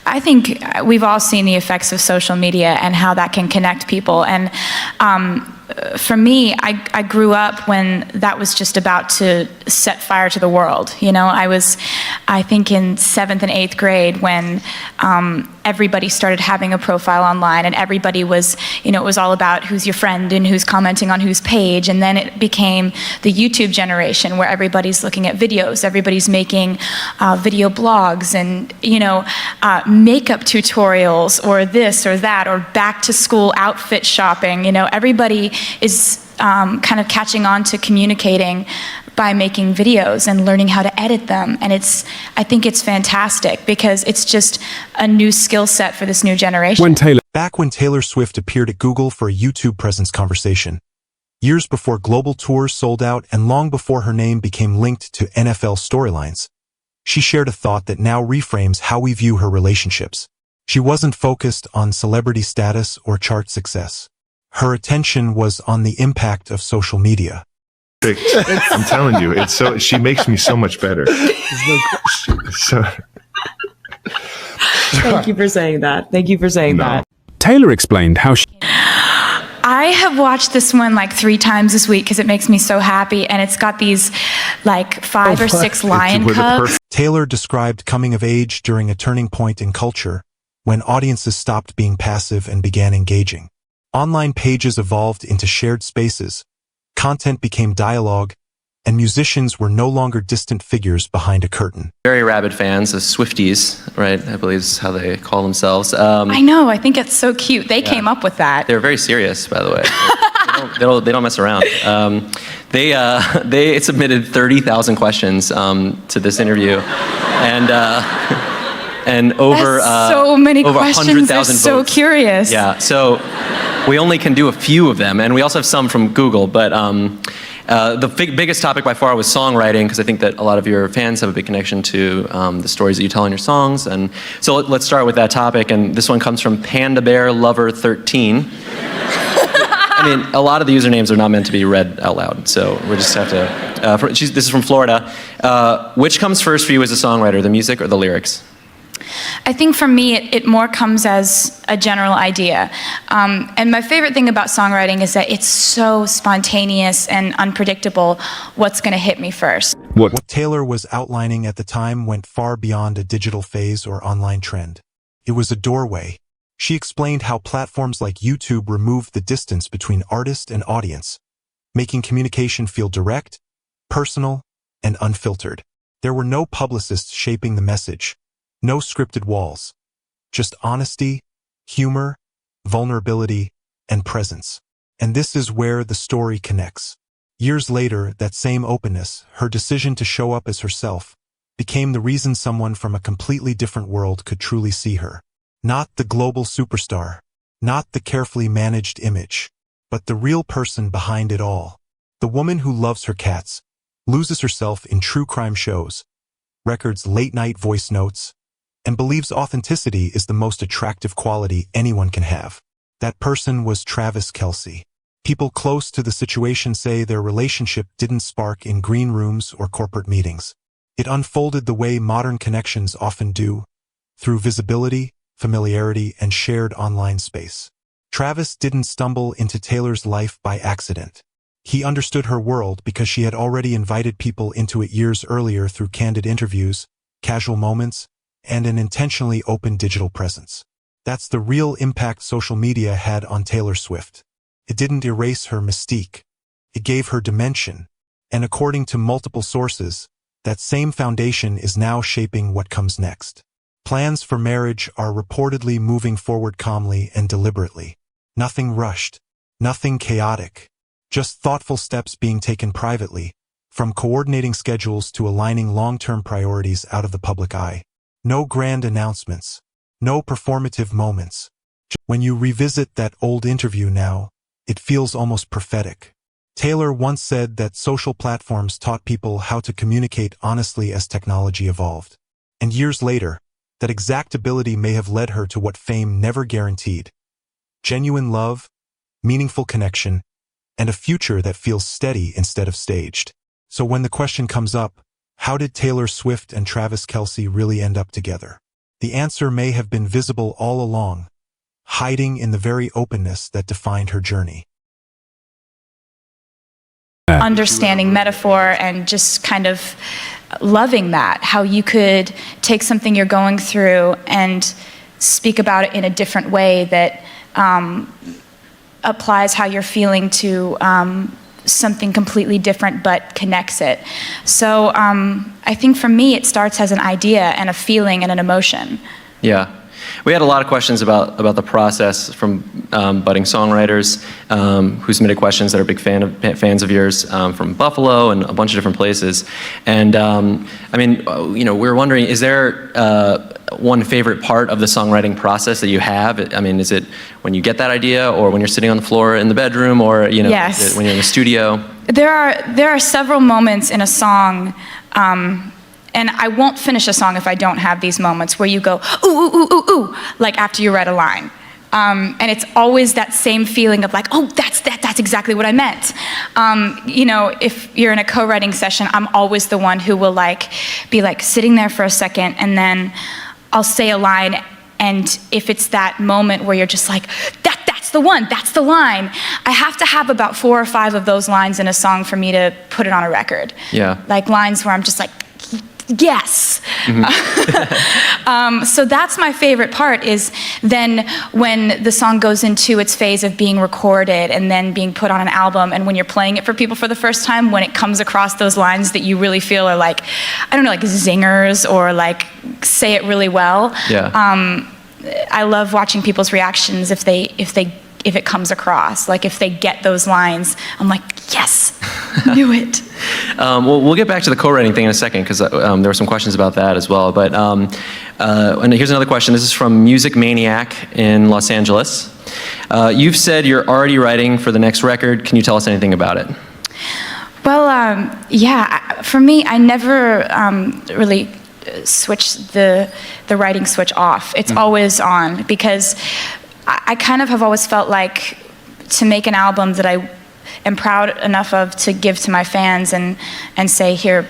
I think we've all seen the effects of social media and how that can connect people. And for me, I grew up when that was just about to set fire to the world. You know, I think in 7th and 8th grade when everybody started having a profile online, and everybody was, you know, it was all about who's your friend and who's commenting on whose page. And then it became the YouTube generation where everybody's looking at videos, everybody's making video blogs and, you know, makeup tutorials or this or that, or back to school outfit shopping. You know, everybody is kind of catching on to communicating by making videos and learning how to edit them. And I think it's fantastic because it's just a new skill set for this new generation. Back when Taylor Swift appeared at Google for a YouTube presence conversation, years before global tours sold out and long before her name became linked to NFL storylines, she shared a thought that now reframes how we view her relationships. She wasn't focused on celebrity status or chart success. Her attention was on the impact of social media. I'm telling you, she makes me so much better. Thank you for saying that. Thank you for saying that. Taylor explained how she... I have watched this one like 3 times this week because it makes me so happy, and it's got these like 5 or 6 lion cubs. Taylor described coming of age during a turning point in culture when audiences stopped being passive and began engaging. Online pages evolved into shared spaces, content became dialogue, and musicians were no longer distant figures behind a curtain. Very rabid fans of Swifties, right? I believe is how they call themselves. I know, I think it's so cute. They came up with that. They're very serious, by the way. They don't mess around. They submitted 30,000 questions to this interview, and over so many over questions. 100,000 so votes. Curious. Yeah, so we only can do a few of them, and we also have some from Google, but the biggest topic by far was songwriting, because I think that a lot of your fans have a big connection to the stories that you tell in your songs. And so let's start with that topic, and this one comes from Panda Bear Lover 13. I mean, a lot of the usernames are not meant to be read out loud, so we just have to, this is from Florida. Which comes first for you as a songwriter, the music or the lyrics? I think for me, it more comes as a general idea. And my favorite thing about songwriting is that it's so spontaneous and unpredictable what's going to hit me first. What Taylor was outlining at the time went far beyond a digital phase or online trend. It was a doorway. She explained how platforms like YouTube removed the distance between artist and audience, making communication feel direct, personal, and unfiltered. There were no publicists shaping the message. No scripted walls, just honesty, humor, vulnerability, and presence. And this is where the story connects. Years later, that same openness, her decision to show up as herself, became the reason someone from a completely different world could truly see her. Not the global superstar, not the carefully managed image, but the real person behind it all. The woman who loves her cats, loses herself in true crime shows, records late-night voice notes, and believes authenticity is the most attractive quality anyone can have. That person was Travis Kelce. People close to the situation say their relationship didn't spark in green rooms or corporate meetings. It unfolded the way modern connections often do, through visibility, familiarity, and shared online space. Travis didn't stumble into Taylor's life by accident. He understood her world because she had already invited people into it years earlier through candid interviews, casual moments, and an intentionally open digital presence. That's the real impact social media had on Taylor Swift. It didn't erase her mystique. It gave her dimension. And according to multiple sources, that same foundation is now shaping what comes next. Plans for marriage are reportedly moving forward calmly and deliberately. Nothing rushed. Nothing chaotic. Just thoughtful steps being taken privately, from coordinating schedules to aligning long-term priorities out of the public eye. No grand announcements. No performative moments. When you revisit that old interview now, it feels almost prophetic. Taylor once said that social platforms taught people how to communicate honestly as technology evolved. And years later, that exact ability may have led her to what fame never guaranteed. Genuine love, meaningful connection, and a future that feels steady instead of staged. So when the question comes up, how did Taylor Swift and Travis Kelce really end up together? The answer may have been visible all along, hiding in the very openness that defined her journey. Understanding metaphor and just kind of loving that, how you could take something you're going through and speak about it in a different way that applies how you're feeling to something completely different but connects it. So I think for me it starts as an idea and a feeling and an emotion. Yeah. We had a lot of questions about the process from budding songwriters who submitted questions that are big fans of yours from Buffalo and a bunch of different places. And I mean, we were wondering, is there one favorite part of the songwriting process that you have? I mean, is it when you get that idea, or when you're sitting on the floor in the bedroom, or Yes. is it when you're in the studio? There are several moments in a song. And I won't finish a song if I don't have these moments where you go, ooh, ooh, ooh, ooh, ooh, like after you read a line. And it's always that same feeling of like, oh, that's exactly what I meant. If you're in a co-writing session, I'm always the one who will be sitting there for a second, and then I'll say a line, and if it's that moment where you're just like, that's the one, that's the line. I have to have about 4 or 5 of those lines in a song for me to put it on a record. Yeah. Like lines where I'm just like, yes. So that's my favorite part, is then when the song goes into its phase of being recorded and then being put on an album, and when you're playing it for people for the first time, when it comes across those lines that you really feel are like, I don't know, like zingers, or like say it really well. Yeah. I love watching people's reactions if it comes across, like if they get those lines. I'm like, yes, knew it. Well, we'll get back to the co-writing thing in a second, because there were some questions about that as well. But and here's another question. This is from Music Maniac in Los Angeles. You've said you're already writing for the next record. Can you tell us anything about it? Well, yeah. For me, I never really switch the writing switch off. It's always on, because I kind of have always felt like to make an album that I am proud enough of to give to my fans and say, here,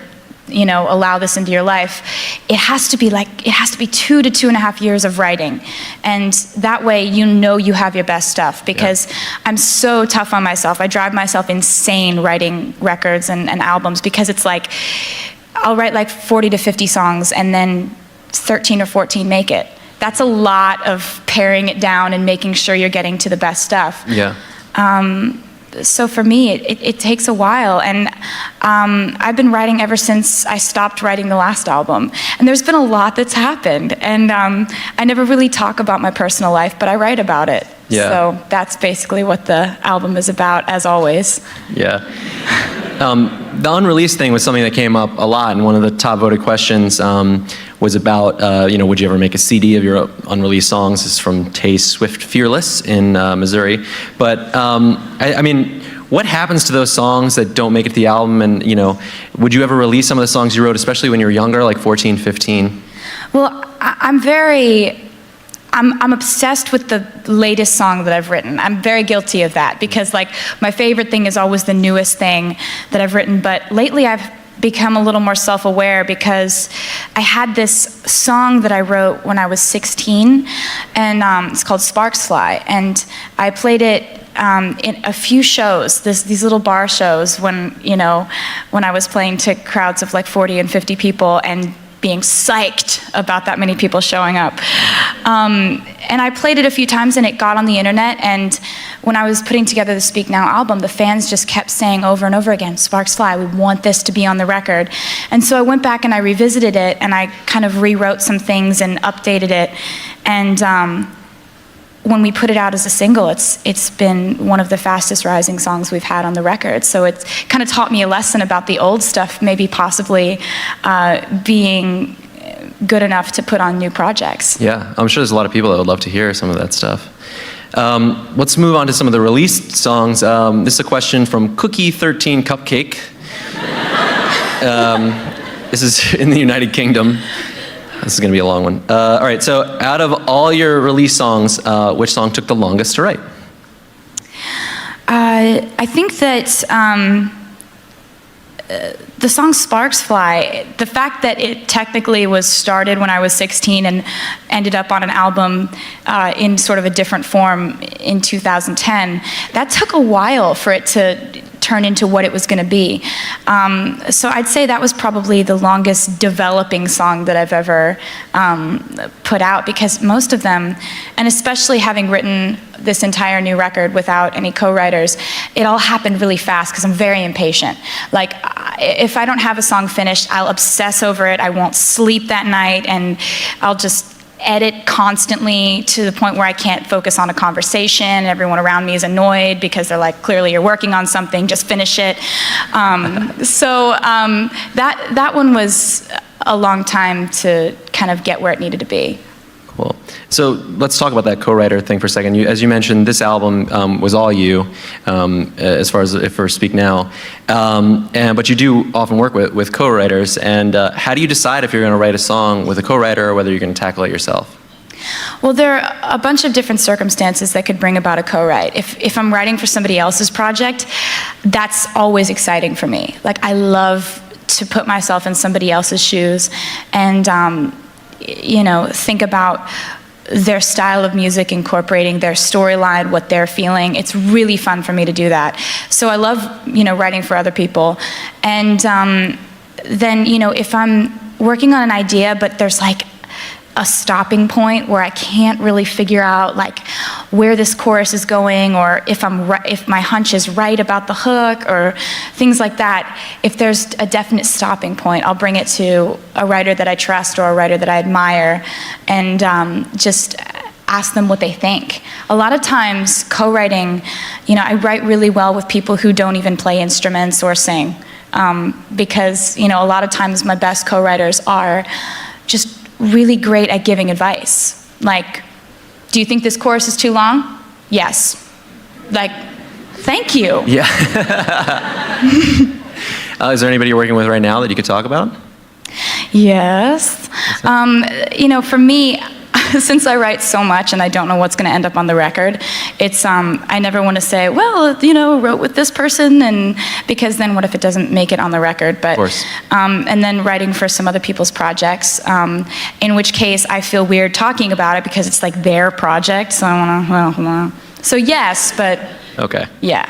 allow this into your life, it has to be 2 to 2.5 years of writing. And that way you have your best stuff, because I'm so tough on myself. I drive myself insane writing records and albums, because it's like I'll write 40 to 50 songs and then 13 or 14 make it. That's a lot of paring it down and making sure you're getting to the best stuff. Yeah. So for me, it takes a while, and I've been writing ever since I stopped writing the last album. And there's been a lot that's happened, and I never really talk about my personal life, but I write about it. Yeah. So that's basically what the album is about, as always. Yeah. The unreleased thing was something that came up a lot, and one of the top voted questions was about, would you ever make a CD of your unreleased songs? This is from Tay Swift Fearless in Missouri. But I mean, what happens to those songs that don't make it to the album? And would you ever release some of the songs you wrote, especially when you were younger, like 14, 15? Well, I'm obsessed with the latest song that I've written. I'm very guilty of that, because my favorite thing is always the newest thing that I've written. But lately I've become a little more self-aware, because I had this song that I wrote when I was 16, and it's called Sparks Fly. And I played it in a few shows, these little bar shows, when I was playing to crowds of 40 and 50 people, and being psyched about that many people showing up. And I played it a few times, and it got on the internet, and when I was putting together the Speak Now album, the fans just kept saying over and over again, Sparks Fly, we want this to be on the record. And so I went back and I revisited it, and I kind of rewrote some things and updated it. And when we put it out as a single, it's been one of the fastest rising songs we've had on the record. So it's kind of taught me a lesson about the old stuff, maybe possibly being good enough to put on new projects. Yeah, I'm sure there's a lot of people that would love to hear some of that stuff. Let's move on to some of the released songs. This is a question from Cookie13 Cupcake. This is in the United Kingdom. This is going to be a long one. All right, so out of all your released songs, which song took the longest to write? I think that the song Sparks Fly, the fact that it technically was started when I was 16 and ended up on an album in sort of a different form in 2010, that took a while for it to turn into what it was going to be. So I'd say that was probably the longest developing song that I've ever put out, because most of them, and especially having written this entire new record without any co-writers, it all happened really fast because I'm very impatient. Like, if I don't have a song finished, I'll obsess over it. I won't sleep that night, and I'll just edit constantly to the point where I can't focus on a conversation. Everyone around me is annoyed because they're like, clearly you're working on something, just finish it. That one was a long time to kind of get where it needed to be. Cool. So let's talk about that co-writer thing for a second. As you mentioned, this album was all you, as far as if we speak now. But you do often work with co-writers. And how do you decide if you're going to write a song with a co-writer or whether you're going to tackle it yourself? Well, there are a bunch of different circumstances that could bring about a co-write. If I'm writing for somebody else's project, that's always exciting for me. Like, I love to put myself in somebody else's shoes and think about their style of music, incorporating their storyline, what they're feeling. It's really fun for me to do that. So I love, writing for other people. And then, if I'm working on an idea, but there's like a stopping point where I can't really figure out like where this chorus is going, or if my hunch is right about the hook, or things like that. If there's a definite stopping point, I'll bring it to a writer that I trust or a writer that I admire, and just ask them what they think. A lot of times, co-writing, I write really well with people who don't even play instruments or sing, because a lot of times my best co-writers are just really great at giving advice. Like, do you think this chorus is too long? Yes. Like, thank you. Yeah. Is there anybody you're working with right now that you could talk about? Yes. For me, since I write so much and I don't know what's going to end up on the record, it's I never want to say, well, wrote with this person, and because then what if it doesn't make it on the record? But of course. And then writing for some other people's projects, in which case I feel weird talking about it because it's like their project, so I want to. So yes, but okay. Yeah.